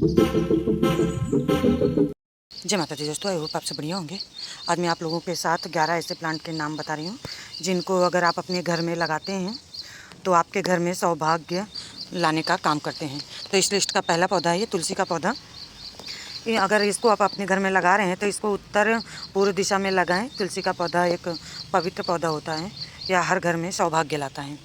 जय माता दी दोस्तों, आई होप आप सब बढ़िया होंगे। आज मैं आप लोगों के साथ 11 ऐसे प्लांट के नाम बता रही हूँ जिनको अगर आप अपने घर में लगाते हैं तो आपके घर में सौभाग्य लाने का काम करते हैं। तो इस लिस्ट का पहला पौधा है ये तुलसी का पौधा। ये अगर इसको आप अपने घर में लगा रहे हैं तो इसको उत्तर पूर्व दिशा में लगाएं। तुलसी का पौधा एक पवित्र पौधा होता है, यह हर घर में सौभाग्य लाता है।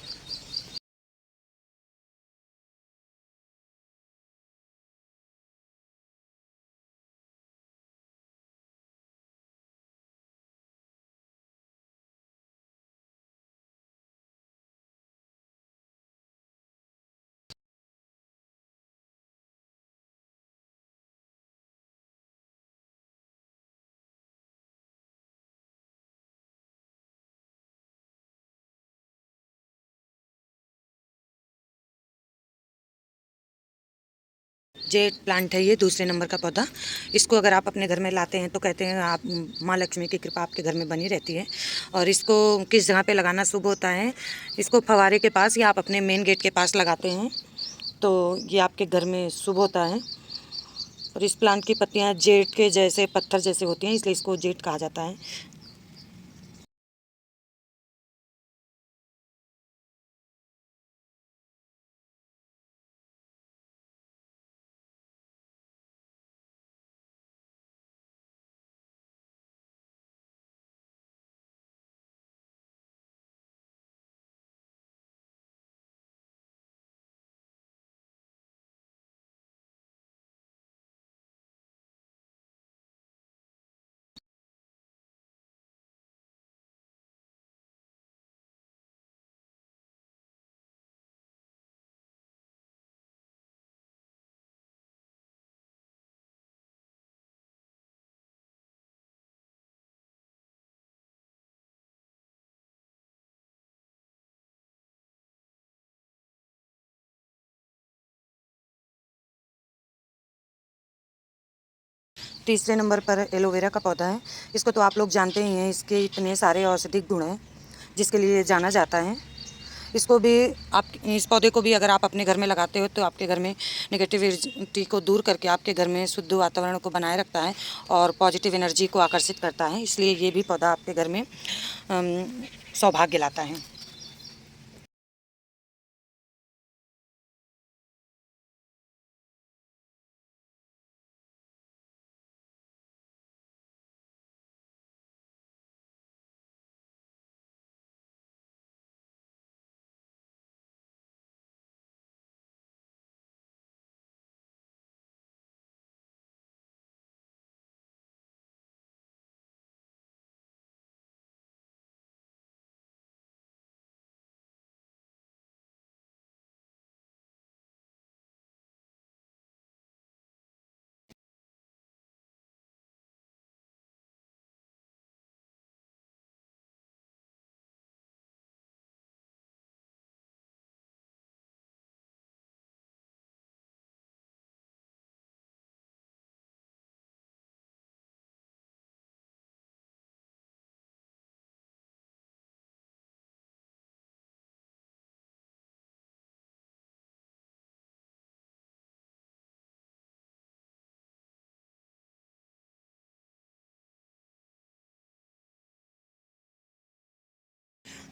जेट प्लांट है ये दूसरे नंबर का पौधा। इसको अगर आप अपने घर में लाते हैं तो कहते हैं आप माँ लक्ष्मी की कृपा आपके घर में बनी रहती है। और इसको किस जगह पे लगाना शुभ होता है, इसको फव्वारे के पास या आप अपने मेन गेट के पास लगाते हैं तो ये आपके घर में शुभ होता है। और इस प्लांट की पत्तियाँ जेट के जैसे पत्थर जैसे होती हैं, इसलिए इसको जेट कहा जाता है। तीसरे नंबर पर एलोवेरा का पौधा है। इसको तो आप लोग जानते ही हैं, इसके इतने सारे औषधिक गुण हैं जिसके लिए जाना जाता है। इसको भी आप इस पौधे को भी अगर आप अपने घर में लगाते हो तो आपके घर में नेगेटिविटी को दूर करके आपके घर में शुद्ध वातावरण को बनाए रखता है और पॉजिटिव एनर्जी को आकर्षित करता है। इसलिए ये भी पौधा आपके घर में सौभाग्य लाता है।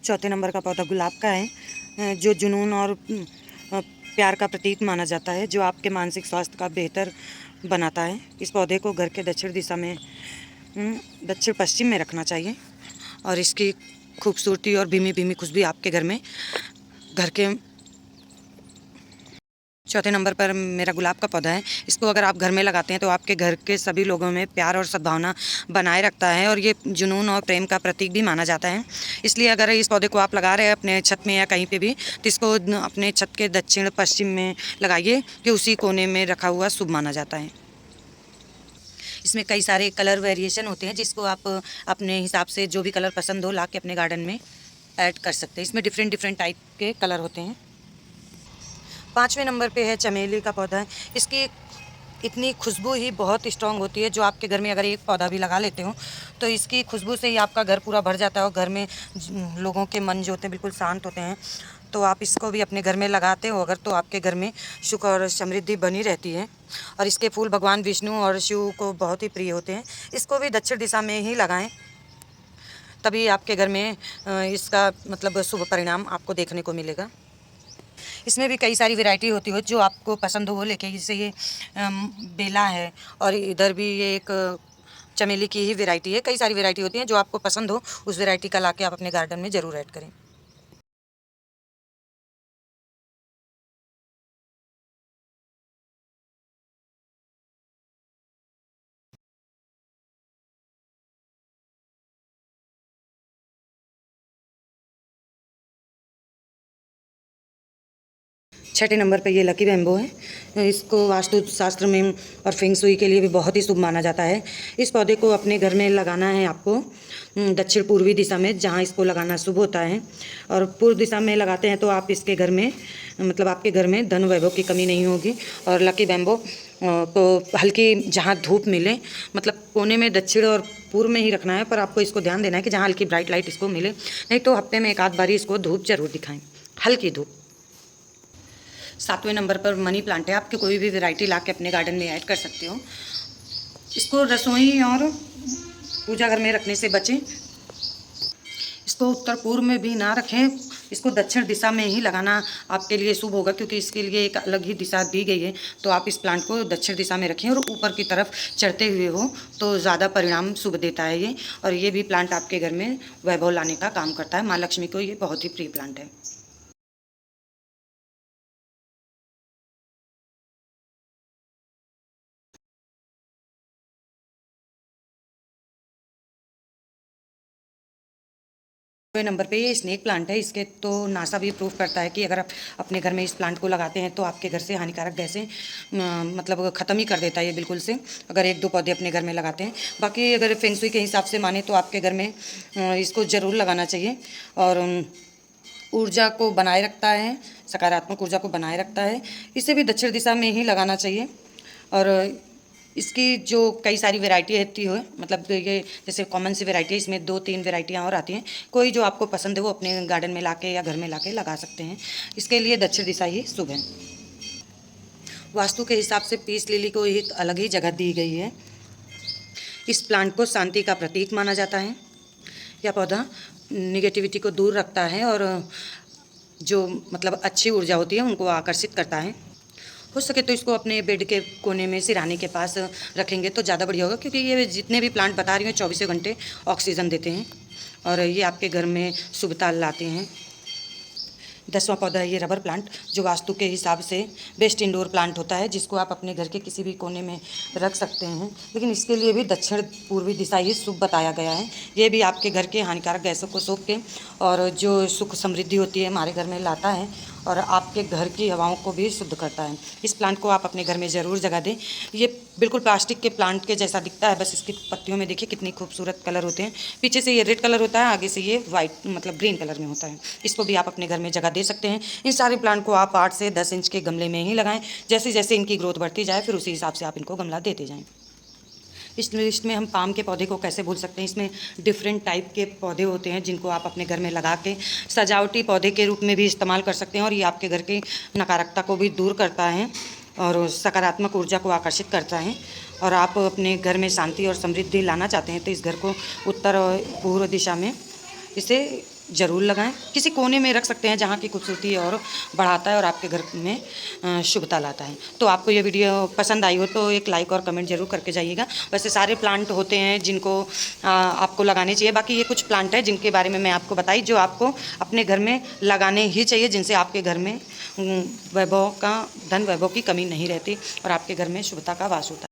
चौथे नंबर का पौधा गुलाब का है, जो जुनून और प्यार का प्रतीक माना जाता है, जो आपके मानसिक स्वास्थ्य का बेहतर बनाता है। इस पौधे को घर के दक्षिण दिशा में दक्षिण पश्चिम में रखना चाहिए और इसकी खूबसूरती और भीमी भीमी खुशबू आपके घर में घर के चौथे नंबर पर मेरा गुलाब का पौधा है। इसको अगर आप घर में लगाते हैं तो आपके घर के सभी लोगों में प्यार और सद्भावना बनाए रखता है और ये जुनून और प्रेम का प्रतीक भी माना जाता है। इसलिए अगर इस पौधे को आप लगा रहे हैं अपने छत में या कहीं पे भी तो इसको अपने छत के दक्षिण पश्चिम में लगाइए कि उसी कोने में रखा हुआ शुभ माना जाता है। इसमें कई सारे कलर वेरिएशन होते हैं जिसको आप अपने हिसाब से जो भी कलर पसंद हो ला के अपने गार्डन में ऐड कर सकते हैं। इसमें डिफरेंट डिफरेंट टाइप के कलर होते हैं। पाँचवें नंबर पे है चमेली का पौधा है। इसकी इतनी खुशबू ही बहुत स्ट्रॉन्ग होती है, जो आपके घर में अगर एक पौधा भी लगा लेते हो तो इसकी खुशबू से ही आपका घर पूरा भर जाता है और घर में लोगों के मन जो होते हैं बिल्कुल शांत होते हैं। तो आप इसको भी अपने घर में लगाते हो अगर, तो आपके घर में सुख और समृद्धि बनी रहती है। और इसके फूल भगवान विष्णु और शिव को बहुत ही प्रिय होते हैं। इसको भी दक्षिण दिशा में ही लगाएं, तभी आपके घर में इसका मतलब शुभ परिणाम आपको देखने को मिलेगा। इसमें भी कई सारी वैरायटी होती है जो आपको पसंद हो वो लेके, जैसे ये बेला है और इधर भी ये एक चमेली की ही वैरायटी है। कई सारी वैरायटी होती हैं, जो आपको पसंद हो उस वैरायटी का लाके आप अपने गार्डन में ज़रूर ऐड करें। 6 नंबर पे ये लकी बैम्बो है। इसको वास्तु शास्त्र में और फेंग शुई के लिए भी बहुत ही शुभ माना जाता है। इस पौधे को अपने घर में लगाना है आपको दक्षिण पूर्वी दिशा में, जहाँ इसको लगाना शुभ होता है। और पूर्व दिशा में लगाते हैं तो आप इसके घर में मतलब आपके घर में धन वैभव की कमी नहीं होगी। और लकी बैम्बो को हल्की जहाँ धूप मिले, मतलब कोने में दक्षिण और पूर्व में ही रखना है, पर आपको इसको ध्यान देना है कि जहाँ हल्की ब्राइट लाइट इसको मिले, नहीं तो हफ्ते में एक आध बारी इसको धूप जरूर दिखाएं, हल्की धूप। 7वें नंबर पर मनी प्लांट है। आपके कोई भी वैरायटी ला के अपने गार्डन में ऐड कर सकते हो। इसको रसोई और पूजा घर में रखने से बचें। इसको उत्तर पूर्व में भी ना रखें, इसको दक्षिण दिशा में ही लगाना आपके लिए शुभ होगा, क्योंकि इसके लिए एक अलग ही दिशा दी गई है। तो आप इस प्लांट को दक्षिण दिशा में रखें और ऊपर की तरफ चढ़ते हुए हो तो ज़्यादा परिणाम शुभ देता है ये। और ये भी प्लांट आपके घर में वैभव लाने का काम करता है। माँ लक्ष्मी को ये बहुत ही प्रिय प्लांट है। नंबर पे ये स्नेक प्लांट है। इसके तो नासा भी प्रूव करता है कि अगर आप अपने घर में इस प्लांट को लगाते हैं तो आपके घर से हानिकारक गैसें मतलब ख़त्म ही कर देता है ये बिल्कुल से, अगर 1-2 पौधे अपने घर में लगाते हैं। बाकी अगर फेंग शुई के हिसाब से माने तो आपके घर में इसको ज़रूर लगाना चाहिए। और ऊर्जा को बनाए रखता है, सकारात्मक ऊर्जा को बनाए रखता है। इसे भी दक्षिण दिशा में ही लगाना चाहिए। और इसकी जो कई सारी वैरायटी रहती है, मतलब ये जैसे कॉमन सी वैरायटी है, इसमें 2-3 वैरायटियाँ और आती हैं। कोई जो आपको पसंद है वो अपने गार्डन में लाके या घर में लाके लगा सकते हैं। इसके लिए दक्षिण दिशा ही शुभ है। वास्तु के हिसाब से पीस लिली को एक अलग ही जगह दी गई है। इस प्लांट को शांति का प्रतीक माना जाता है। यह पौधा निगेटिविटी को दूर रखता है और जो मतलब अच्छी ऊर्जा होती है उनको आकर्षित करता है। हो सके तो इसको अपने बेड के कोने में सिरहाने के पास रखेंगे तो ज़्यादा बढ़िया होगा, क्योंकि ये जितने भी प्लांट बता रही हूँ 24 घंटे ऑक्सीजन देते हैं और ये आपके घर में शुभता लाते हैं। 10वां पौधा है ये रबर प्लांट, जो वास्तु के हिसाब से बेस्ट इंडोर प्लांट होता है, जिसको आप अपने घर के किसी भी कोने में रख सकते हैं। लेकिन इसके लिए भी दक्षिण पूर्वी दिशा ही शुभ बताया गया है। ये भी आपके घर के हानिकारक गैसों को सोख के और जो सुख समृद्धि होती है हमारे घर में लाता है और आपके घर की हवाओं को भी शुद्ध करता है। इस प्लांट को आप अपने घर में ज़रूर जगह दें। ये बिल्कुल प्लास्टिक के प्लांट के जैसा दिखता है, बस इसकी पत्तियों में देखिए कितनी खूबसूरत कलर होते हैं। पीछे से ये रेड कलर होता है, आगे से ये वाइट मतलब ग्रीन कलर में होता है। इसको भी आप अपने घर में जगह दे सकते हैं। इन सारे प्लांट को आप 8 से 10 इंच के गमले में ही लगाएं। जैसे जैसे इनकी ग्रोथ बढ़ती जाए फिर उसी हिसाब से आप इनको गमला देते जाएँ। इस लिस्ट में हम पाम के पौधे को कैसे भूल सकते हैं। इसमें डिफरेंट टाइप के पौधे होते हैं जिनको आप अपने घर में लगा के सजावटी पौधे के रूप में भी इस्तेमाल कर सकते हैं और ये आपके घर की नकारात्मकता को भी दूर करता है और सकारात्मक ऊर्जा को आकर्षित करता है। और आप अपने घर में शांति और समृद्धि लाना चाहते हैं तो इस घर को उत्तर और पूर्व दिशा में इसे ज़रूर लगाएं। किसी कोने में रख सकते हैं जहाँ की खूबसूरती और बढ़ाता है और आपके घर में शुभता लाता है। तो आपको ये वीडियो पसंद आई हो तो एक लाइक और कमेंट ज़रूर करके जाइएगा। वैसे सारे प्लांट होते हैं जिनको आपको लगाने चाहिए। बाकी ये कुछ प्लांट है जिनके बारे में मैं आपको बताई, जो आपको अपने घर में लगाने ही चाहिए, जिनसे आपके घर में वैभव का धन वैभव की कमी नहीं रहती और आपके घर में शुभता का वास होता है।